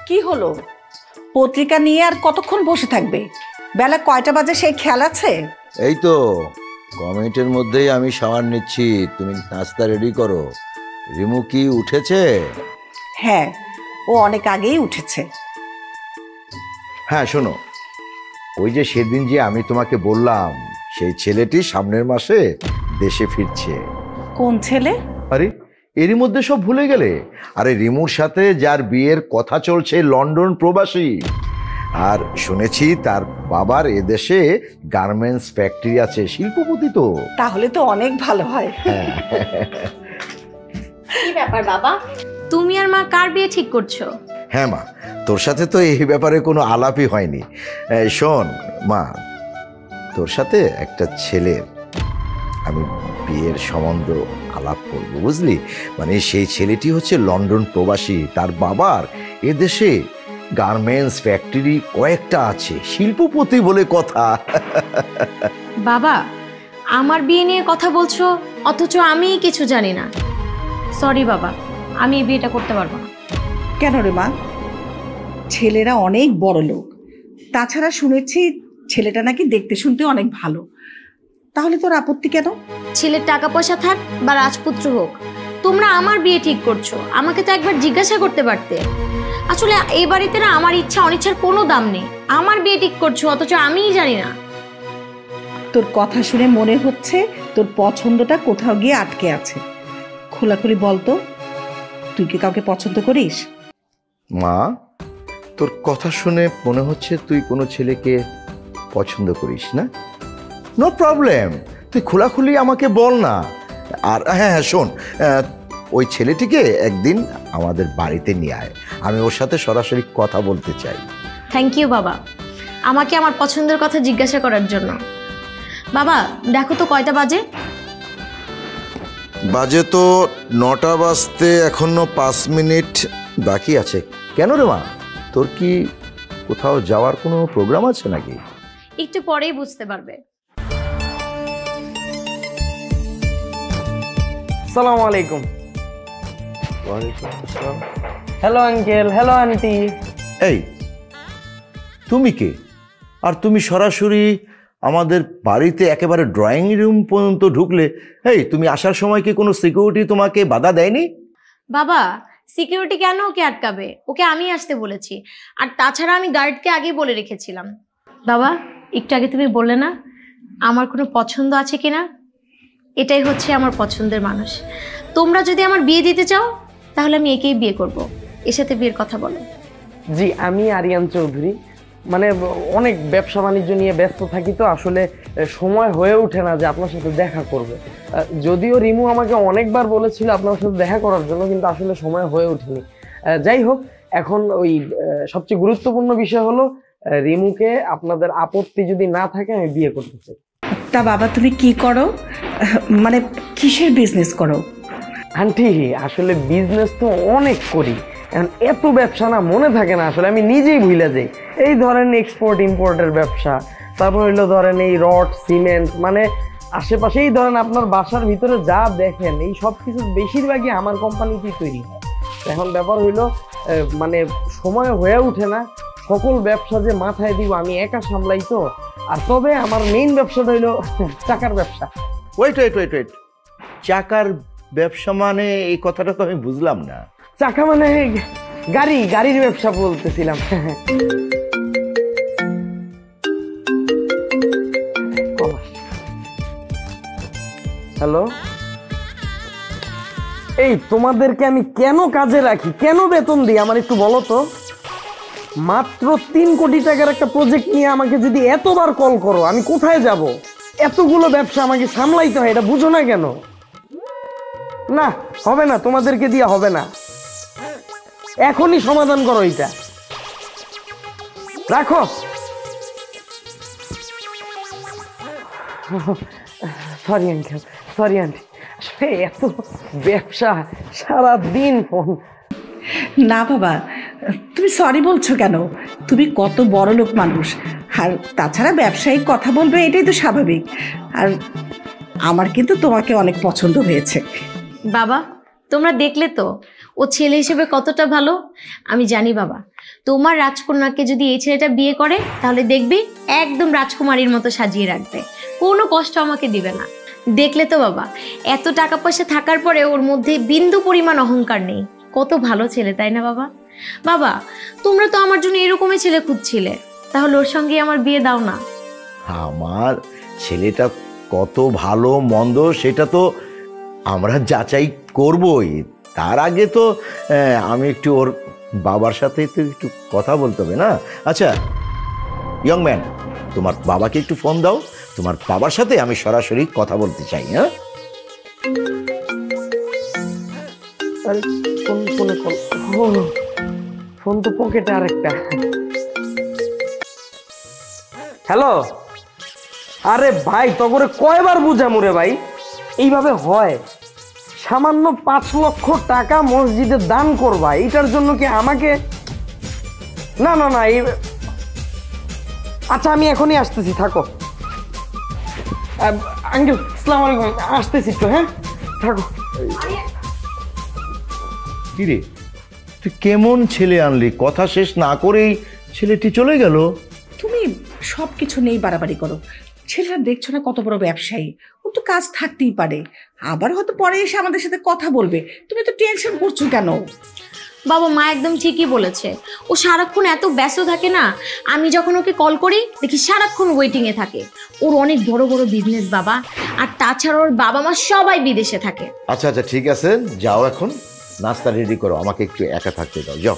কি হলো? পত্রিকা নিয়ে আর কতক্ষণ বসে থাকবে? বেলা কয়টা বাজে সেই খেয়াল আছে? এই তো কমিটির মধ্যেই আমি শাওয়ার নিচ্ছি, তুমি নাস্তা রেডি করো। রিমু কি উঠেছে? হ্যাঁ, ও অনেক আগেই উঠেছে। হ্যাঁ শোনো, ওই যে সেদিন যে আমি তোমাকে বললাম সেই ছেলেটি সামনের মাসে দেশে ফিরছে। কোন ছেলে? আরে এরই মধ্যে সব ভুলে গেলে? আরে রিমুর সাথে যার বিয়ের কথা চলছে, লন্ডন প্রবাসী। আর শুনেছি তার বাবার এদেশে গার্মেন্টস ফ্যাক্টরি আছে, শিল্পপতি তো। তাহলে তো অনেক ভালো হয়। কি ব্যাপার বাবা, তুমি আর মা কার বিয়ে ঠিক করছো? হ্যাঁ মা, তোর সাথে তো এই ব্যাপারে কোনো আলাপই হয়নি। শোন মা, তোর সাথে একটা ছেলের আমি বিয়ের সম্বন্ধ আলাপ করব, বুঝলি? মানে সেই ছেলেটি হচ্ছে লন্ডন প্রবাসী, তার বাবার এদেশে গার্মেন্টস ফ্যাক্টরি কয়েকটা আছে, শিল্পপতি বলে কথা। বাবা, আমার বিয়ে নিয়ে কথা বলছো অথচ আমি কিছু জানি না। সরি বাবা, আমি এই বিয়েটা করতে পারবো না। কেন রে মা? ছেলেরা অনেক বড় লোক, তাছাড়া শুনেছি ছেলেটা নাকি দেখতে শুনতে অনেক ভালো। তাহলে তোর আপত্তি কেন? ছেলের টাকা পয়সা থাক বা রাজপুত্র হোক, তোমরা আমার বিয়ে ঠিক করছো, আমাকে তো একবার জিজ্ঞাসা করতে পারতে। আসলে এই বাড়িতে না আমার ইচ্ছা অনিচ্ছার কোনো দাম নেই। আমার বিয়ে ঠিক করছো অথচ আমিই জানি না। তোর কথা শুনে মনে হচ্ছে তোর পছন্দটা কোথাও গিয়ে আটকে আছে। খোলাখুলি বলতো, তুই কি কাউকে পছন্দ করিস? মা, তোর কথা শুনে মনে হচ্ছে তুই কোনো ছেলেকে পছন্দ করিস না। নো প্রবলেম, তুই খোলাখুলি আমাকে বল না। আর হ্যাঁ হ্যাঁ শোন, ওই ছেলেটিকে একদিন আমাদের বাড়িতে নিয়ে আয়, আমি ওর সাথে সরাসরি কথা বলতে চাই। থ্যাংক ইউ বাবা, আমাকে আমার পছন্দের কথা জিজ্ঞাসা করার জন্য। বাবা দেখো তো কয়টা বাজে। বাজে তো 9টা বাজতে এখনো 5 মিনিট বাকি আছে। কেন রে মা, তোর কি কোথাও যাওয়ার কোনো প্রোগ্রাম আছে নাকি? একটু পরেই বুঝতে পারবে। আসসালামু আলাইকুম। ওয়ালাইকুম আসসালাম। Hello uncle, hello aunty. এই তুমি কে? আর তুমি সরাসরি আমাদের বাড়িতে একেবারে ড্রয়িং রুম পর্যন্ত ঢুকলে। এই তুমি আসার সময় কি কোনো সিকিউরিটি তোমাকে বাধা দেয়নি? বাবা, সিকিউরিটি কেন ওকে আটকাবে? ওকে আমি আসতে বলেছি। আর তাছাড়া আমি গার্ডকে আগেই বলে রেখেছিলাম। বাবা, একটু আগে তুমি বললে না আমার কোনো পছন্দ আছে কিনা? এটাই হচ্ছে আমার পছন্দের মানুষ। তোমরা যদি আমার বিয়ে দিতে চাও তাহলে আমি একেই বিয়ে করব। এর সাথে বিয়ের কথা বলো। জি, আমি আরিয়ান চৌধুরী। মানে অনেক ব্যবসা বাণিজ্য নিয়ে ব্যস্ত থাকি, তো আসলে সময় হয়ে ওঠে না যে আপনার সাথে দেখা করব। যদিও রিমু আমাকে অনেকবার বলেছিল আপনার সাথে দেখা করার জন্য, কিন্তু আসলে সময় হয়ে ওঠেনি। যাই হোক, এখন ওই সবচেয়ে গুরুত্বপূর্ণ বিষয় হলো রিমুকে আপনাদের আপত্তি যদি না থাকে আমি বিয়ে করতে চাই। তা বাবা তুমি কি করো? মানে কিসের বিজনেস করো? আন্টি আসলে বিজনেস তো অনেক করি, এখন এত ব্যবসা না মনে থাকে না, আসলে আমি নিজেই ভুলে যাই। এই ধরেন এক্সপোর্ট ইম্পোর্টের ব্যবসা, তারপর হইলো ধরেন এই রড সিমেন্ট, মানে আশেপাশেই ধরেন আপনার বাসার ভিতরে যা দেখেন এই সব কিছু বেশিরভাগই আমার কোম্পানিতেই তৈরি হয়। এখন ব্যাপার হইলো মানে সময় হয়ে ওঠে না, সকল ব্যবসা যে মাথায় দিব আমি একা সামলাই তো। আর তবে আমার মেইন ব্যবসাটা হইলো চাকার ব্যবসা। ওয়েট, চাকার ব্যবসা মানে এই কথাটা তো আমি বুঝলাম না। চাকা মানে গাড়ির ব্যবসা বলতেছিলাম। হ্যালো, এই তোমাদেরকে আমি কেন কাজে রাখি, কেন বেতন দিই আমার একটু বলো তো। মাত্র 3 কোটি টাকার একটা প্রজেক্ট নিয়ে আমাকে যদি এতবার কল করো, আমি কোথায় যাব? এতগুলো ব্যবসা আমাকে সামলাইতে হয়, এটা বুঝো না কেন? না, হবে না, তোমাদেরকে দিয়ে হবে না। এখনই সমাধান করো এটা, রাখো। সরি আঙ্কেল, সরি আন্টি, আসলে এত ব্যবসা, সারাদিন ফোন। না বাবা, তুমি সরি বলছো কেন? তুমি কত বড় লোক মানুষ, আর তাছাড়া ব্যবসায়িক কথা বলবে এটাই তো স্বাভাবিক। আর আমার কিন্তু তোমাকে অনেক পছন্দ হয়েছে। বাবা তোমরা দেখলে তো, ও ছেলে হিসেবে কতটা ভালো আমি জানি বাবা। তোমার রাজকন্যাকে যদি এই ছেলেটা বিয়ে করে তাহলে দেখবি একদম রাজকুমারীর মতো সাজিয়ে রাখবে, কোনো কষ্ট আমাকে দিবে না। দেখলে তো বাবা, এত টাকা পয়সা থাকার পরে ওর মধ্যে বিন্দু পরিমাণ অহংকার নেই। কত ভালো ছেলে, তাই না বাবা? বাবা, তোমরা তো আমার জন্য এরকমই ছেলে খুঁজছিলে, তাহলে ওর সঙ্গে আমার বিয়ে দাও না। আমার ছেলেটা কত ভালো মন্দ সেটা তো আমরা যাচাই করবই। তার আগে তো আমি একটু ওর বাবার সাথে তো একটু কথা বলতে হবে না? আচ্ছা ইয়ং ম্যান, তোমার বাবাকে একটু ফোন দাও, তোমার বাবার সাথে আমি সরাসরি কথা বলতে চাই। হ্যাঁ, আরে ফোন তো পকেটে আরেকটা। হ্যালো, আরে ভাই তগরে কয়বার বুঝামু রে ভাই, এইভাবে হয়? সামান্য 5 লক্ষ টাকা মসজিদে দান করবা, এটার জন্য কি আমাকে? না না না, আচ্ছা আমি এখনই আসতেছি, থাকো। আঙ্কেল আসসালামু আলাইকুম, আসতেছি তো। হ্যাঁ থাকো। কিরে তুই কেমন ছেলে আনলি? কথা শেষ না করেই ছেলেটি চলে গেল। তুমি সব কিছু নেই বাড়াবাড়ি করো। ছেলেটা দেখছো না কত বড় ব্যবসায়ী, ওর তো কাজ থাকতেই পারে, আবার হয়তো পরে এসে আমাদের সাথে কথা বলবে। তুমি তো টেনশন করছো কেন? বাবা, মা একদম ঠিকই বলেছে। ও সারাক্ষণ এত ব্যস্ত থাকে না, আমি যখন ওকে কল করি দেখি সারাক্ষণ ওয়েটিংয়ে থাকে। ওর অনেক বড় বড় বিজনেস বাবা, আর তাছাড়া ওর বাবা মা সবাই বিদেশে থাকে। আচ্ছা আচ্ছা ঠিক আছে, যাও এখন নাস্তা রেডি করো, আমাকে একটু একা থাকতে দাও, যাও।